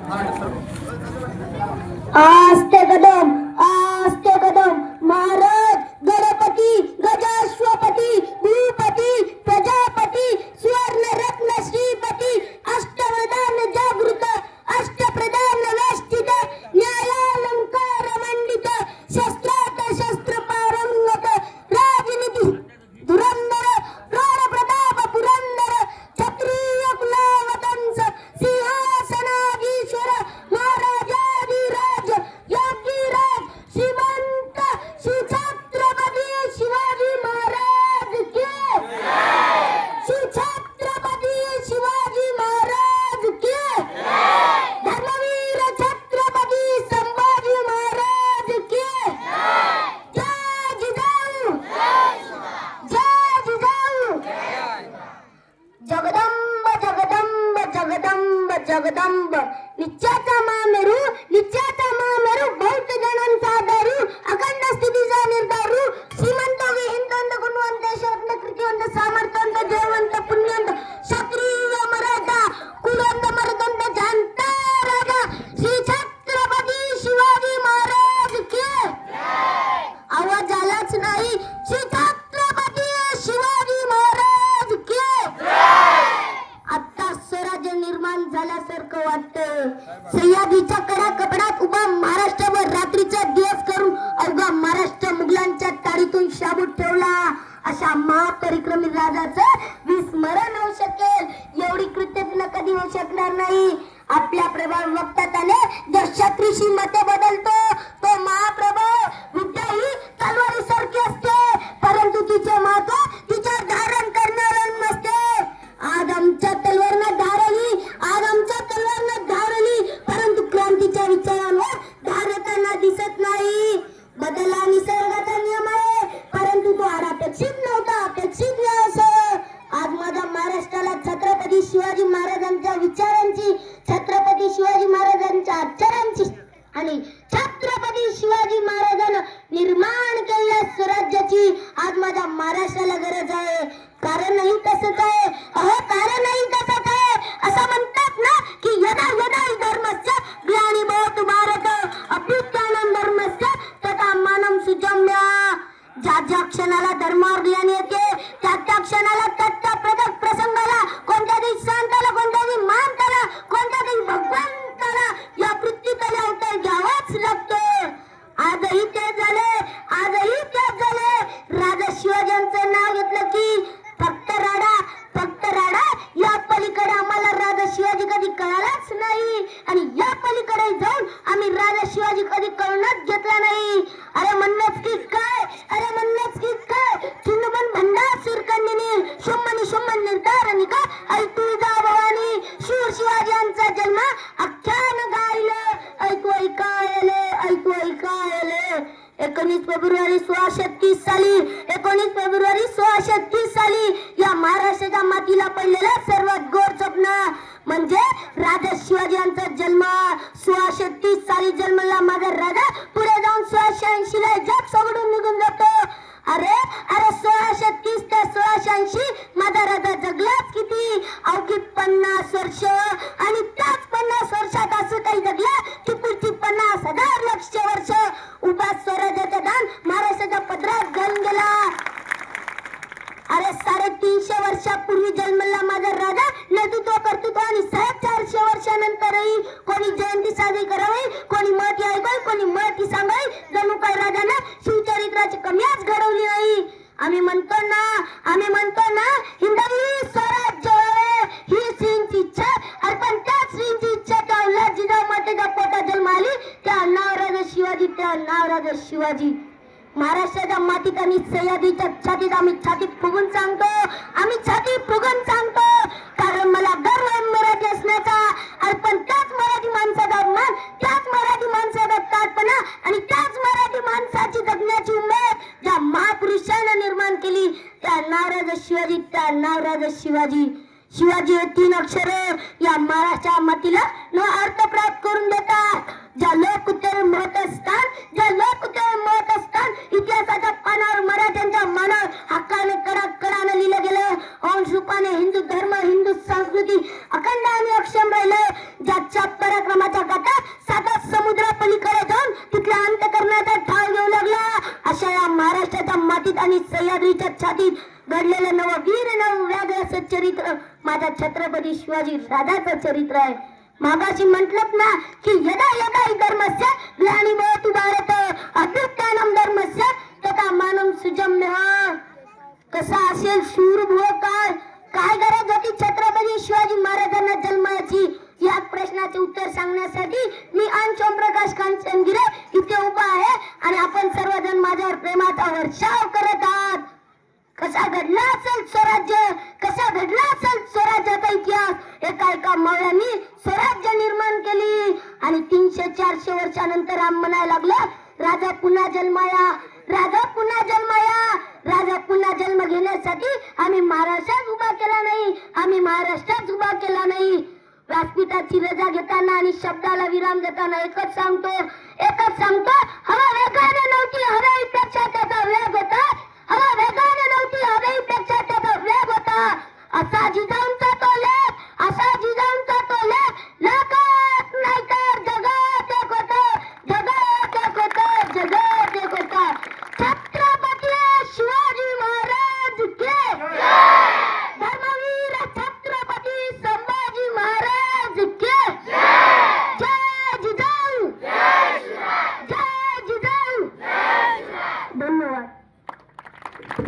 आस्ते कदम महाराज गणपती गजाश्वपती भूपती प्रजापती स्वर्ण रत्न श्रीपती अष्टप्रधान जागृत अष्टप्रधान वेष्टित न्यायालंकार मंडित शस्त्रात शस्त्र पारंगत राजनीती धुरंधर प्राण प्रताप पुरंदर क्षत्रिय कुलवतंस सिंहासनाधीश्वर महाराजाधिराज योगीराज श्रीमंत श्री छत्रपती शिवाजी महाराज की श्री छत्रपती शिवाजी महाराज की धर्मवीर छत्रपती संभाजी महाराज की जय जिजाऊ जय जिजाऊ जगदंब जगदंब जगदंब जगदंब नित्याचा मामेरू बहुत जणांचा आधारू अखंड स्थितीचा निर्धारू श्रीमंत विहिंतवंत गुणवंत शरत्न कृतिवंत सामर्थ्यवंत जयवंत पुण्यवंत क्षत्रिय मराठा कुलवंत मर्दवंत जानता राजा श्री छत्रपती शिवाजी महाराज की आवाज आलाच नाही श्री छत्रपती शिवाजी महाराज की आता स्वराज्य निर्माण झाल्यासारखं वाटतं सह्याद्रीच्या कडा कपडात उभा महाराष्ट्रभर रात्रीचा दिवस करून अवघा महाराष्ट्र मुघलांच्या ताडीतून शाबूत ठेवला अशा महापरिक्रमी राजाचं विस्मरण होऊ शकेल एवढी कृत्यज्ञ कधी होऊ शकणार नाही आपल्या प्रभाव वक्तात आले जर शत्रूशी मते बदलतो तो महाप्रभू विद्या ही तलवारीसारखी असते परंतु तिचे महत्व तिच्या धारण करणाऱ्यां नसते आज आमच्या तलवारनं धारली परंतु क्रांतीच्या विचारांवर धारताना दिसत नाही बदल हा निसर्गाचा नियम आहे परंतु तो अनपेक्षित नव्हता अपेक्षित असं आज माझ्या महाराष्ट्राला छत्रपती शिवाजी महाराजांच्या विचारांची छत्रपती शिवाजी महाराजांच्या आचारांची आणि छत्रपती शिवाजी महाराजांना निर्माण केलेल्या स्वराज्याची आज माझ्या महाराष्ट्राला गरज आहे कारणही तसंच आहे कारणही तसंच आहे असं म्हणतात ना की यदा यदा धर्मस्य ग्लानिभवतु भारत अभ्युत्थानं धर्मस्य तथा मानं सुजम्य ज्या क्षणाला धर्मावर ग्लानी येते त्या क्षणाला त्या प्रसंगाला कोणत्या दिवशी संताला कोणत्या दिवशी मानताला कोणत्या दिवशी भगवंताला या पृथ्वीतले अवतार घ्यावाच लागतो आजही तेच झाले राजा शिवाजींचं नाव घेतलं की फक्त राडा या पलीकडे आम्हाला राजा शिवाजी कधी कळालाच नाही आणि या पलीकडे जाऊन आम्ही राजा शिवाजी कधी कळूनच घेतला नाही अरे म्हणणंच की काय चिन्हबन भंडा सुरकंडिनी शुम्मन निर्धार निका ऐकू जा भवानी शूर शिवाजींचा जन्म आख्यान गायलं ऐकू ऐकायले 19 फेब्रुवारी 1630 साली या महाराष्ट्राच्या मातीला पडलेलं सर्वात गोड स्वप्न म्हणजे राजा शिवाजी यांचा जन्म 1630 साली जन्मला माझा राजा पुढे जाऊन 1680 ला जग सोडून निघून जातो अरे 1630 ते 1680 माझा राजा जगलाच किती अवघी 50 वर्ष आणि त्याच 50 वर्षात असं काही जगलं की पुढची 50,000 लक्ष वर्ष उभा स्वराज्याचा दान महाराष्ट्राच्या पदरात घालून गेला अरे 350 वर्षापूर्वी जन्मला माझा राजा नेतृत्व कर्तृत्व आणि 450 वर्षानंतरही कोणी जयंती साजरी करावी कोणी महती ऐकावी कोणी महती सांगावी जणू काय राजाने शिवचरित्राची कमीच घडवली नाही आम्ही म्हणतो ना हिंदवी स्वराज्य ही श्रींची इच्छा अरे पण त्या श्रींची इच्छा त्या उल्हास जिजाऊ मातेच्या पोटात जन्म आली त्या नाव राजा शिवाजी महाराष्ट्राच्या मातीत आणि सह्याद्रीच्या छातीत आम्ही छाती फुगून सांगतो कारण मला गर्व आहे मराठी असण्याचा आणि पण त्याच मराठी माणसाचा अभिमान त्याच मराठी माणसाचा ताटपणा आणि त्याच मराठी माणसाची जगण्याची उमेद ज्या महापुरुषानं निर्माण केली त्या नाव शिवाजी हे 3 अक्षर या महाराष्ट्राच्या मातीला अर्थ प्राप्त करून देतात ज्या लोक उत्तर महत असतात इतिहासाच्या पानावर मराठ्यांच्या मनावर हक्काने कडाने लिहिलं गेलं अंश रूपाने हिंदू धर्म हिंदू संस्कृती अखंड आणि अक्षम राहिलं ज्या छातीत घडलेलं नववीर नवव्याध असं चरित्र माझ्या छत्रपती शिवाजी राजाचं चरित्र आहे. मागाशी म्हटलं ना की यदा यदा हि धर्मस्य ग्लानिभवतु भारत अभ्युत्थानम धर्मस्य तथा मानव सुजम्य. कसा असेल शूरभूव काळ, काय गरज होती छत्रपती शिवाजी महाराजांना जन्माची? या प्रश्नाचे उत्तर सांगण्यासाठी मी अंश ओमप्रकाश कांचनगिरे इथे उभा आहे आणि आपण सर्वजण माझ्यावर प्रेमाचा वर्षाव करत आहात. कसा घडला असेल स्वराज्य, कसा घडला असेल स्वराज्याचा इतिहास? एका मावळ्यांनी स्वराज्य निर्माण केली आणि 300-400 वर्षानंतर आम म्हणायला लागला राजा पुन्हा जन्माया, राजा पुन्हा जन्माया. राजा पुन्हा जन्म घेण्यासाठी आम्ही महाराष्ट्रात उभा केला नाही, आम्ही महाराष्ट्रात उभा केला नाही. व्यासपीठाची रजा घेताना आणि शब्दाला विराम देताना एकच सांगतो, हवा वेगाने नव्हती, हवेपेक्षा त्याचा वेग होता.